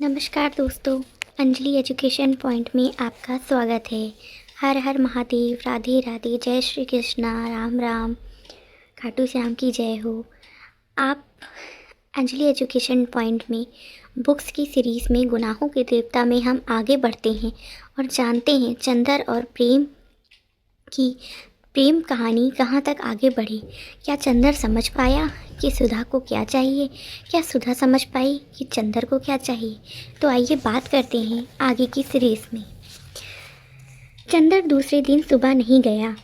नमस्कार दोस्तों, Anjali education point में आपका स्वागत है। हर हर महादेव, राधे राधे, जय श्री कृष्णा, राम राम, खाटू श्याम की जय हो। आप अंजलि एजुकेशन पॉइंट में बुक्स की सीरीज़ में गुनाहों के देवता में हम आगे बढ़ते हैं और जानते हैं चंदर और प्रेम कहानी कहाँ तक आगे बढ़ी। क्या चंदर समझ पाया कि सुधा को क्या चाहिए? क्या सुधा समझ पाई कि चंदर को क्या चाहिए? तो आइए बात करते हैं आगे की सीरीज़ में। चंदर दूसरे दिन सुबह नहीं गया।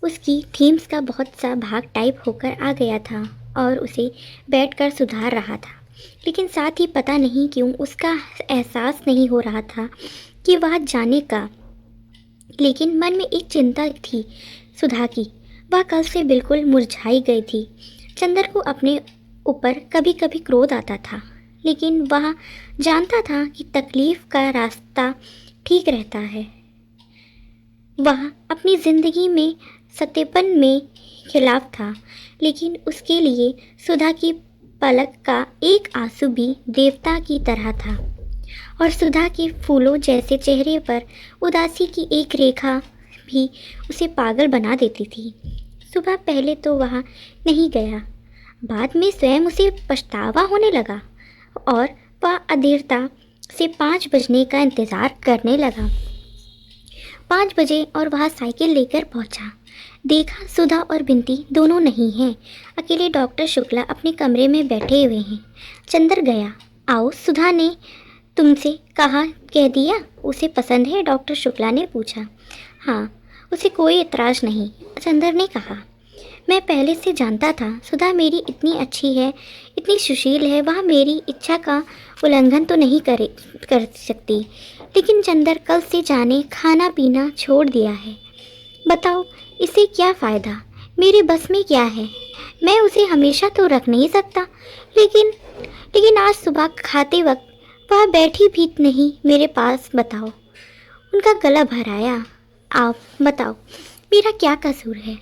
उसकी थीम्स का बहुत सा भाग टाइप होकर आ गया था और उसे बैठकर सुधार रहा था, लेकिन साथ ही पता नहीं क्यों उसका एहसास नहीं हो रहा था कि वह जाने का। लेकिन मन में एक चिंता थी सुधा की। वह कल से बिल्कुल मुरझाई गई थी। चंदर को अपने ऊपर कभी कभी क्रोध आता था, लेकिन वह जानता था कि तकलीफ का रास्ता ठीक रहता है। वह अपनी ज़िंदगी में सत्यापन में खिलाफ था, लेकिन उसके लिए सुधा की पलक का एक आंसू भी देवता की तरह था और सुधा के फूलों जैसे चेहरे पर उदासी की एक रेखा भी उसे पागल बना देती थी। सुबह पहले तो वह नहीं गया, बाद में स्वयं उसे पछतावा होने लगा और वह अधीरता से 5 बजने का इंतज़ार करने लगा। 5 बजे और वह साइकिल लेकर पहुंचा। देखा सुधा और बिंती दोनों नहीं हैं। अकेले डॉक्टर शुक्ला अपने कमरे में बैठे हुए हैं। चंदर गया। आओ, सुधा ने तुमसे कह दिया उसे पसंद है? डॉक्टर शुक्ला ने पूछा। हाँ, उसे कोई एतराज़ नहीं, चंदर ने कहा। मैं पहले से जानता था सुधा मेरी इतनी अच्छी है, इतनी सुशील है, वह मेरी इच्छा का उल्लंघन तो नहीं कर सकती। लेकिन चंदर कल से जाने खाना पीना छोड़ दिया है। बताओ इसे क्या फ़ायदा? मेरे बस में क्या है? मैं उसे हमेशा तो रख नहीं सकता। लेकिन आज सुबह खाते वक्त वह बैठी भी नहीं मेरे पास। बताओ। उनका गला भर आया। आप बताओ, मेरा क्या कसूर है?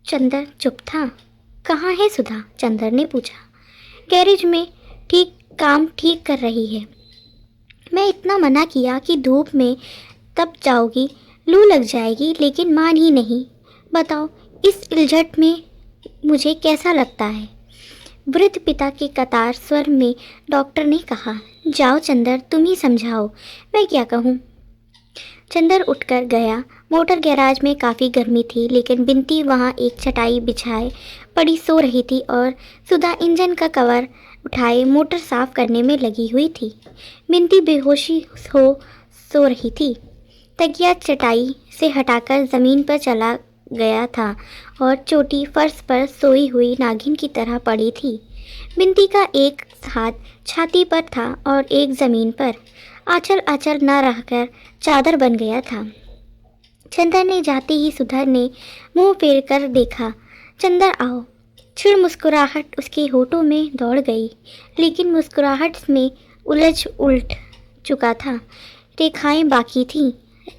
चंदर चुप था। कहाँ है सुधा? चंदर ने पूछा। गैरेज में काम ठीक कर रही है। मैं इतना मना किया कि धूप में तब जाओगी, लू लग जाएगी, लेकिन मान ही नहीं। बताओ इस उलझट में मुझे कैसा लगता है? वृद्ध पिता के कतार स्वर में डॉक्टर ने कहा। जाओ चंदर, तुम ही समझाओ, मैं क्या कहूँ? चंदर उठकर गया। मोटर गैराज में काफ़ी गर्मी थी, लेकिन बिंती वहाँ एक चटाई बिछाए पड़ी सो रही थी और सुधा इंजन का कवर उठाए मोटर साफ करने में लगी हुई थी। बिंती बेहोशी हो सो रही थी। तकिया चटाई से हटाकर ज़मीन पर चला गया था और चोटी फर्श पर सोई हुई नागिन की तरह पड़ी थी। बिंती का एक हाथ छाती पर था और एक ज़मीन पर। आंचल न रहकर चादर बन गया था। चंदर ने जाते ही सुधा ने मुंह फेर कर देखा। चंदर आओ। छिड़ मुस्कुराहट उसके होठों में दौड़ गई, लेकिन मुस्कुराहट में उलट चुका था। रेखाएं बाकी थीं।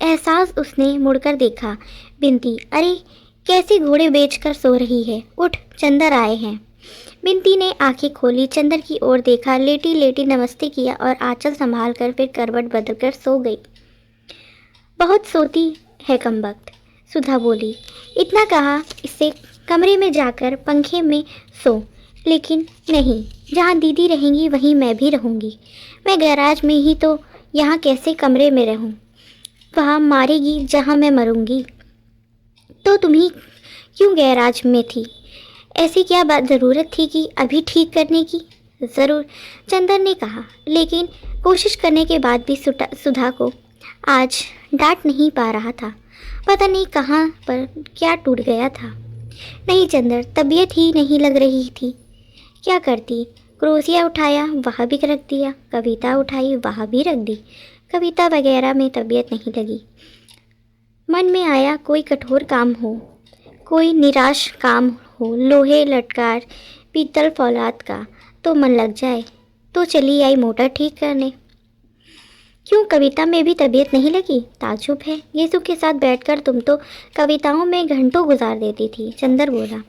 एहसास उसने मुड़कर देखा। बिंती, अरे कैसे घोड़े बेचकर सो रही है? उठ, चंदर आए हैं। बिंती ने आंखें खोली, चंदर की ओर देखा, लेटी लेटी नमस्ते किया और आंचल संभाल कर फिर करवट बदलकर सो गई। बहुत सोती है कमबख्त, सुधा बोली। इतना कहा इससे कमरे में जाकर पंखे में सो। लेकिन नहीं, जहाँ दीदी रहेंगी वहीं मैं भी रहूँगी। मैं गैराज में ही तो, यहाँ कैसे कमरे में रहूँ? वहाँ मारेगी जहाँ मैं मरूँगी। तो तुम्ही क्यों गैराज में थी? ऐसी क्या बात ज़रूरत थी कि अभी ठीक करने की? ज़रूर, चंदर ने कहा, लेकिन कोशिश करने के बाद भी सुधा को आज डांट नहीं पा रहा था। पता नहीं कहाँ पर क्या टूट गया था। नहीं चंदर, तबीयत ही नहीं लग रही थी। क्या करती? क्रोशिया उठाया, वहाँ भी रख दिया। कविता उठाई, वहाँ भी रख दी। कविता वगैरह में तबीयत नहीं लगी। मन में आया कोई कठोर काम हो, कोई निराश काम हो, लोहे लटकार पीतल फौलाद का, तो मन लग जाए। तो चली आई मोटर ठीक करने। क्यों, कविता में भी तबीयत नहीं लगी? ताज्जुब है, यीशु के साथ बैठकर तुम तो कविताओं में घंटों गुजार देती थी। चंदर बोला।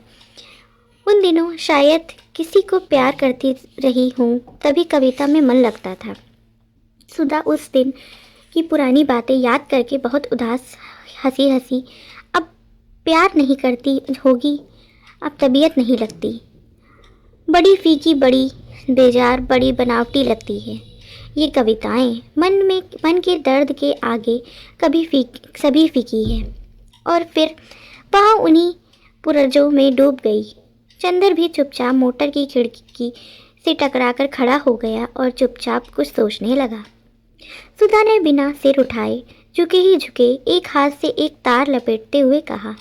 उन दिनों शायद किसी को प्यार करती रही हूँ, तभी कविता में मन लगता था। सुधा उस दिन की पुरानी बातें याद करके बहुत उदास हंसी हंसी। अब प्यार नहीं करती होगी, अब तबीयत नहीं लगती, बड़ी फीकी, बड़ी बेजार, बड़ी बनावटी लगती है ये कविताएं। मन के दर्द के आगे सभी फीकी है। और फिर वह उन्हीं पुरजों में डूब गई। चंदर भी चुपचाप मोटर की खिड़की से टकराकर खड़ा हो गया और चुपचाप कुछ सोचने लगा। सुधा ने बिना सिर उठाए झुके ही झुके एक हाथ से एक तार लपेटते हुए कहा,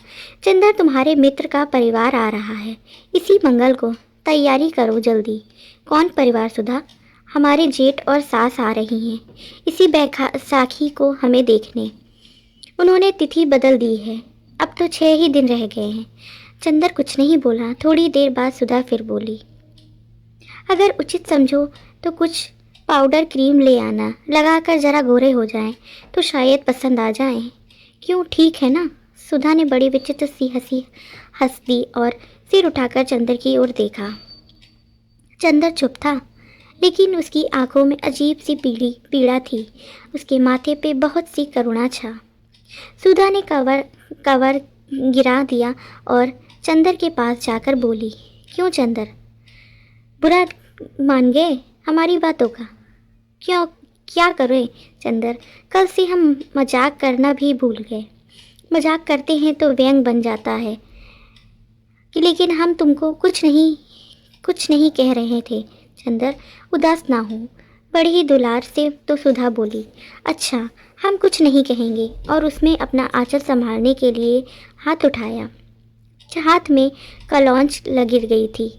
चंदर, तुम्हारे मित्र का परिवार आ रहा है इसी मंगल को, तैयारी करो जल्दी। कौन परिवार सुधा? हमारे जेठ और सास आ रही हैं इसी बैसाखी को हमें देखने। उन्होंने तिथि बदल दी है, अब तो 6 ही दिन रह गए हैं। चंदर कुछ नहीं बोला। थोड़ी देर बाद सुधा फिर बोली, अगर उचित समझो तो कुछ पाउडर क्रीम ले आना, लगाकर ज़रा गोरे हो जाएं तो शायद पसंद आ जाएं। क्यों, ठीक है ना? सुधा ने बड़ी विचित्र सी हंसी हंस दी और सिर उठाकर चंदर की ओर देखा। चंदर चुप था, लेकिन उसकी आंखों में अजीब सी पीड़ा थी। उसके माथे पे बहुत सी करुणा छा। सुधा ने कवर गिरा दिया और चंदर के पास जाकर बोली, क्यों चंदर, बुरा मान गए हमारी बातों का? क्यों, क्या करें चंदर, कल से हम मजाक करना भी भूल गए। मजाक करते हैं तो व्यंग बन जाता है कि, लेकिन हम तुमको कुछ नहीं कह रहे थे चंदर, उदास ना हो। बड़ी ही दुलार से तो सुधा बोली, अच्छा हम कुछ नहीं कहेंगे। और उसमें अपना आंचल संभालने के लिए हाथ उठाया। हाथ में कलौंच लगी गई थी।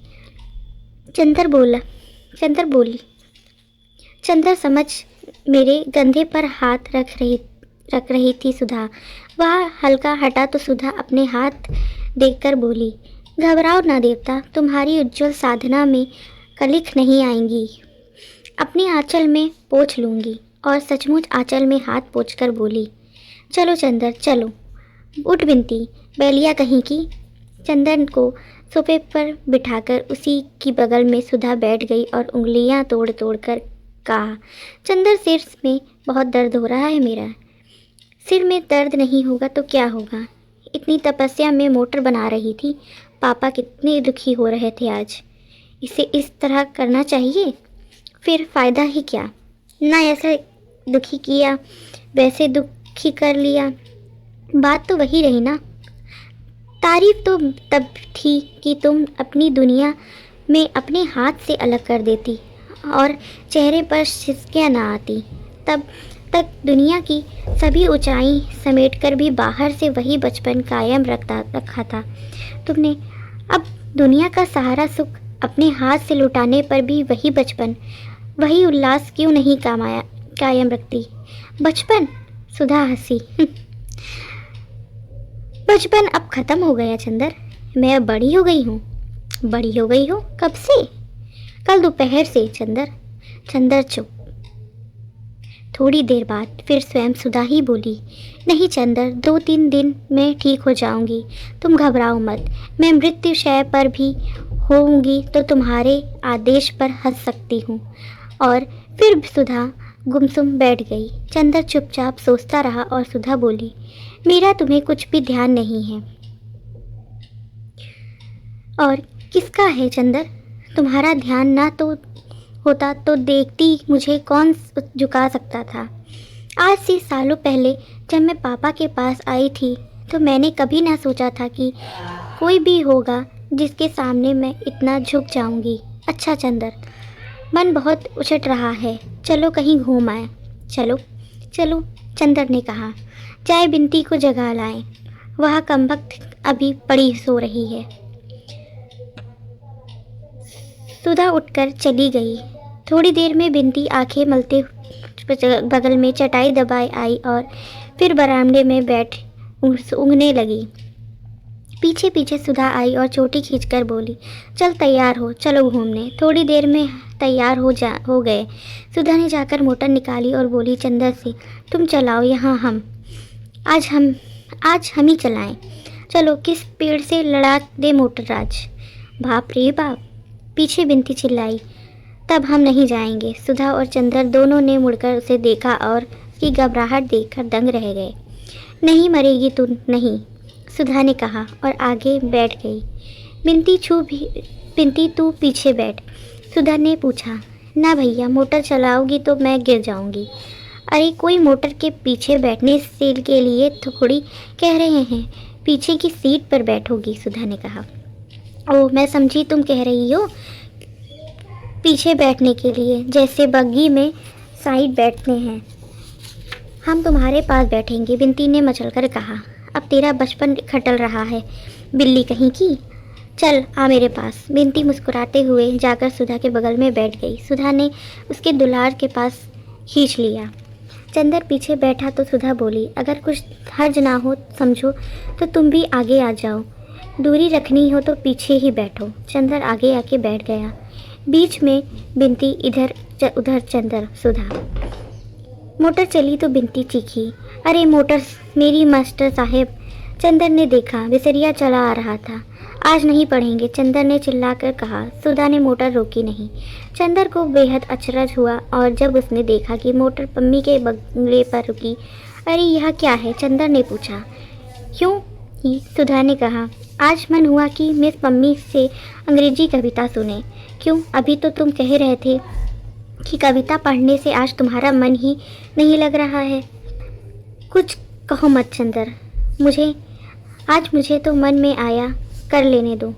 चंदर बोली, चंदर समझ मेरे कंधे पर हाथ रख रही थी सुधा। वह हल्का हटा तो सुधा अपने हाथ देखकर बोली, घबराओ ना देवता, तुम्हारी उज्जवल साधना में कलिख नहीं आएंगी। अपने आंचल में पोंछ लूँगी। और सचमुच आंचल में हाथ पोंछकर बोली, चलो चंदर चलो, उठ बिनती बैलिया कहीं की। चंदन को सोफे पर बिठाकर उसी की बगल में सुधा बैठ गई और उंगलियां तोड़ तोड़ कर कहा, चंदर, सिर में बहुत दर्द हो रहा है मेरा। सिर में दर्द नहीं होगा तो क्या होगा? इतनी तपस्या में मोटर बना रही थी, पापा कितने दुखी हो रहे थे आज। इसे इस तरह करना चाहिए, फिर फ़ायदा ही क्या? ना ऐसा दुखी किया, वैसे दुखी कर लिया, बात तो वही रही ना। तारीफ तो तब थी कि तुम अपनी दुनिया में अपने हाथ से अलग कर देती और चेहरे पर सिसकियाँ ना आती। तब तक दुनिया की सभी ऊंचाई समेटकर भी बाहर से वही बचपन कायम रखा था तुमने। अब दुनिया का सारा सुख अपने हाथ से लुटाने पर भी वही बचपन, वही उल्लास क्यों नहीं कायम रखती? बचपन? सुधा हंसी। बचपन अब ख़त्म हो गया चंदर, मैं अब बड़ी हो गई हूँ। बड़ी हो गई हो? कब से? कल दोपहर से चंदर। चंदर चुप। थोड़ी देर बाद फिर स्वयं सुधा ही बोली, नहीं चंदर, 2-3 दिन में ठीक हो जाऊंगी, तुम घबराओ मत। मैं मृत्यु शय पर भी होऊंगी तो तुम्हारे आदेश पर हंस सकती हूँ। और फिर सुधा गुमसुम बैठ गई। चंदर चुपचाप सोचता रहा और सुधा बोली, मेरा तुम्हें कुछ भी ध्यान नहीं है। और किसका है चंदर? तुम्हारा ध्यान ना तो होता तो देखती मुझे कौन झुका सकता था। आज से सालों पहले जब मैं पापा के पास आई थी तो मैंने कभी ना सोचा था कि कोई भी होगा जिसके सामने मैं इतना झुक जाऊंगी। अच्छा चंदर, मन बहुत उछट रहा है, चलो कहीं घूम आए। चलो चलो, चंदर ने कहा, चाय बिनती को जगा लाएं, वह कमबख्त अभी पड़ी सो रही है। सुधा उठकर चली गई। थोड़ी देर में बिनती आंखें मलते बगल में चटाई दबाए आई और फिर बरामदे में बैठ ऊँघने लगी। पीछे पीछे सुधा आई और चोटी खींचकर बोली, चल तैयार हो, चलो घूमने। थोड़ी देर में तैयार हो गए। सुधा ने जाकर मोटर निकाली और बोली चंदर से, तुम चलाओ, यहाँ आज हम ही चलाएं। चलो, किस पेड़ से लड़ा दे मोटर आज। बाप रे बाप, पीछे बिनती चिल्लाई। तब हम नहीं जाएंगे। सुधा और चंदर दोनों ने मुड़कर उसे देखा और उसकी घबराहट देखकर दंग रह गए। नहीं मरेगी तू नहीं, सुधा ने कहा और आगे बैठ गई। बिनती तू पीछे बैठ, सुधा ने पूछा। ना भैया, मोटर चलाओगी तो मैं गिर जाऊंगी। अरे कोई मोटर के पीछे बैठने से के लिए थोड़ी कह रहे हैं, पीछे की सीट पर बैठोगी, सुधा ने कहा। ओह, मैं समझी तुम कह रही हो पीछे बैठने के लिए, जैसे बग्गी में साइड बैठते हैं। हम तुम्हारे पास बैठेंगे, बिनती ने मचलकर कहा। अब तेरा बचपन खटल रहा है, बिल्ली कहीं की। चल आ मेरे पास। बिनती मुस्कुराते हुए जाकर सुधा के बगल में बैठ गई। सुधा ने उसके दुलार के पास खींच लिया। चंदर पीछे बैठा तो सुधा बोली, अगर कुछ हर्ज ना हो समझो तो तुम भी आगे आ जाओ, दूरी रखनी हो तो पीछे ही बैठो। चंदर आगे आके बैठ गया, बीच में बिनती, इधर उधर चंदर, सुधा। मोटर चली तो बिनती चीखी, अरे मोटर मेरी मास्टर साहेब। चंदर ने देखा विसरिया चला आ रहा था। आज नहीं पढ़ेंगे, चंदर ने चिल्लाकर कहा। सुधा ने मोटर रोकी नहीं। चंदर को बेहद अचरज हुआ और जब उसने देखा कि मोटर पम्मी के बंगले पर रुकी। अरे यह क्या है, चंदर ने पूछा। क्यों ही, सुधा ने कहा। आज मन हुआ कि मिस पम्मी से अंग्रेजी कविता सुने। क्यों, अभी तो तुम कह रहे थे कि कविता पढ़ने से आज तुम्हारा मन ही नहीं लग रहा है। कुछ कहो मत चंदर, मुझे तो मन में आया, कर लेने दो।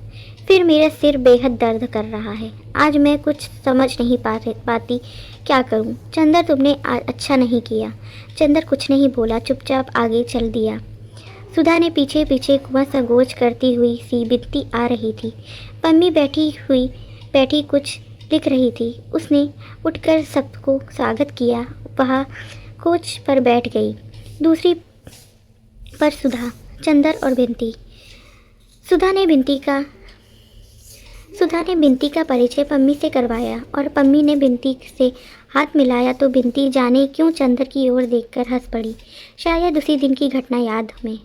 फिर मेरा सिर बेहद दर्द कर रहा है। आज मैं कुछ समझ नहीं पाती क्या करूं। चंदर तुमने अच्छा नहीं किया। चंदर कुछ नहीं बोला, चुपचाप आगे चल दिया। सुधा ने पीछे पीछे कुआं संगोच करती हुई सी बिनती आ रही थी। पम्मी बैठी कुछ लिख रही थी। उसने उठकर सबको स्वागत किया, वहाँ कोच पर बैठ गई। दूसरी पर सुधा, चंदर और बिनती। सुधा ने बिनती का परिचय पम्मी से करवाया और पम्मी ने बिनती से हाथ मिलाया तो बिनती जाने क्यों चंदर की ओर देखकर हंस पड़ी। शायद उसी दिन की घटना याद में।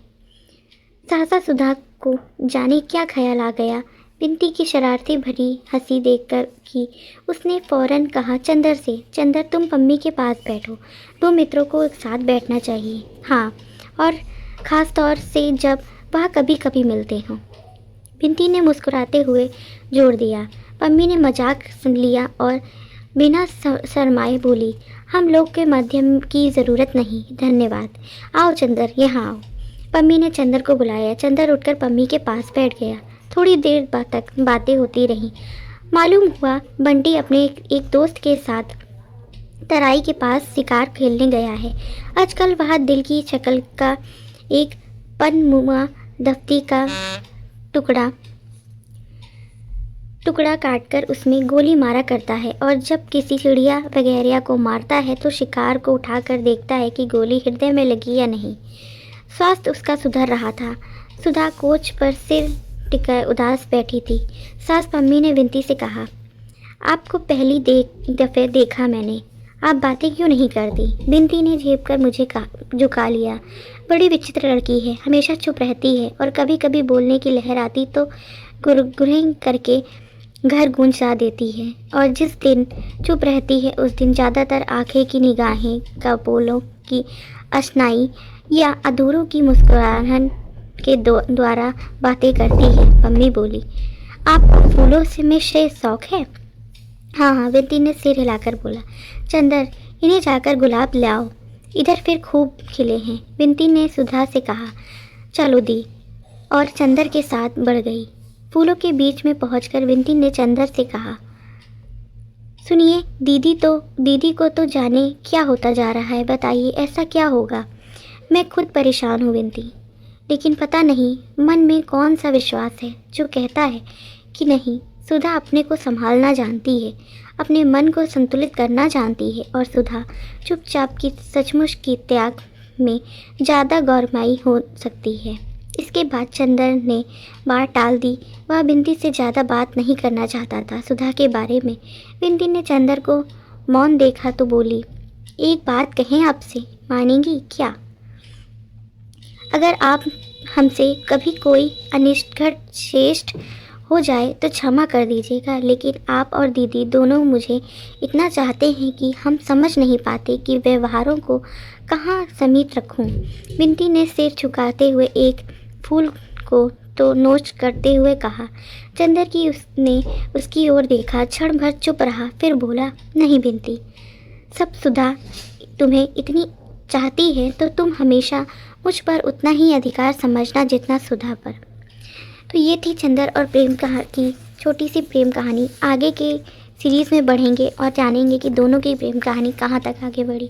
सहसा सुधा को जाने क्या ख्याल आ गया। बिनती की शरारती भरी हंसी देखकर कि उसने फौरन कहा चंदर से, चंदर तुम पम्मी के पास बैठो, दो मित्रों को एक साथ बैठना चाहिए। हाँ, और ख़ास तौर से जब वह कभी कभी मिलते हों। बिनती ने मुस्कुराते हुए जोड़ दिया। पम्मी ने मजाक सुन लिया और बिना शर्माए बोली, हम लोग के माध्यम की ज़रूरत नहीं, धन्यवाद। आओ चंदर, यहाँ आओ। पम्मी ने चंदर को बुलाया। चंदर उठकर पम्मी के पास बैठ गया। थोड़ी देर तक बातें होती रहीं। मालूम हुआ बंटी अपने एक दोस्त के साथ तराई के पास शिकार खेलने गया है। आजकल वह दिल की शक्ल का एक पनमुआ दफ्ती का टुकड़ा काटकर उसमें गोली मारा करता है और जब किसी चिड़िया वगैरह को मारता है तो शिकार को उठाकर देखता है कि गोली हृदय में लगी या नहीं। स्वास्थ्य उसका सुधर रहा था। सुधा कोच पर सिर टिकाए उदास बैठी थी। सास पम्मी ने बिनती से कहा, आपको पहली दफ़े देखा मैंने, आप बातें क्यों नहीं करती। बिनती ने झेप कर मुझे झुका लिया। बड़ी विचित्र लड़की है, हमेशा चुप रहती है और कभी कभी बोलने की लहर आती तो गुरगुरें करके घर गूंजा देती है, और जिस दिन चुप रहती है उस दिन ज़्यादातर आंखें की निगाहें, कपोलों की अशनाई या अधूरों की मुस्कुराहट के द्वारा बातें करती है। पम्मी बोली, आपको फूलों से में शौक है। हाँ, बिनती ने सिर हिलाकर बोला। चंदर, इन्हें जाकर गुलाब लाओ, इधर फिर खूब खिले हैं। बिनती ने सुधा से कहा। चलो दी, और चंदर के साथ बढ़ गई। फूलों के बीच में पहुंचकर बिनती ने चंदर से कहा, सुनिए, दीदी को तो जाने क्या होता जा रहा है, बताइए ऐसा क्या होगा। मैं खुद परेशान हूँ बिनती, लेकिन पता नहीं मन में कौन सा विश्वास है जो कहता है कि नहीं। सुधा अपने को संभालना जानती है, अपने मन को संतुलित करना जानती है, और सुधा चुपचाप की सचमुच की त्याग में ज़्यादा गौरमाई हो सकती है। इसके बाद चंदर ने बात टाल दी। वह बिनती से ज़्यादा बात नहीं करना चाहता था सुधा के बारे में। बिनती ने चंदर को मौन देखा तो बोली, एक बात कहें आपसे, मानेंगी क्या? अगर आप हमसे कभी कोई अनिष्ट श्रेष्ठ हो जाए तो क्षमा कर दीजिएगा, लेकिन आप और दीदी दोनों मुझे इतना चाहते हैं कि हम समझ नहीं पाते कि व्यवहारों को कहाँ समेत रखूं। बिंती ने सिर झुकाते हुए एक फूल को तो नोच करते हुए कहा। चंदर की उसने उसकी ओर देखा, क्षण भर चुप रहा, फिर बोला, नहीं बिंती, सब सुधा तुम्हें इतनी चाहती है तो तुम हमेशा मुझ पर उतना ही अधिकार समझना जितना सुधा पर। तो ये थी चंदर और प्रेम की छोटी सी प्रेम कहानी। आगे के सीरीज़ में बढ़ेंगे और जानेंगे कि दोनों की प्रेम कहानी कहाँ तक आगे बढ़ी।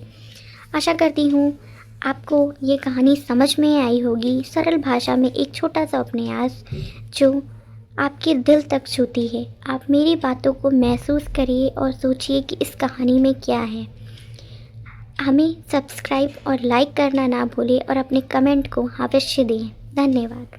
आशा करती हूँ आपको ये कहानी समझ में आई होगी, सरल भाषा में एक छोटा सा उपन्यास जो आपके दिल तक छूती है। आप मेरी बातों को महसूस करिए और सोचिए कि इस कहानी में क्या है। हमें सब्सक्राइब और लाइक करना ना भूलें और अपने कमेंट को अवश्य दें। धन्यवाद।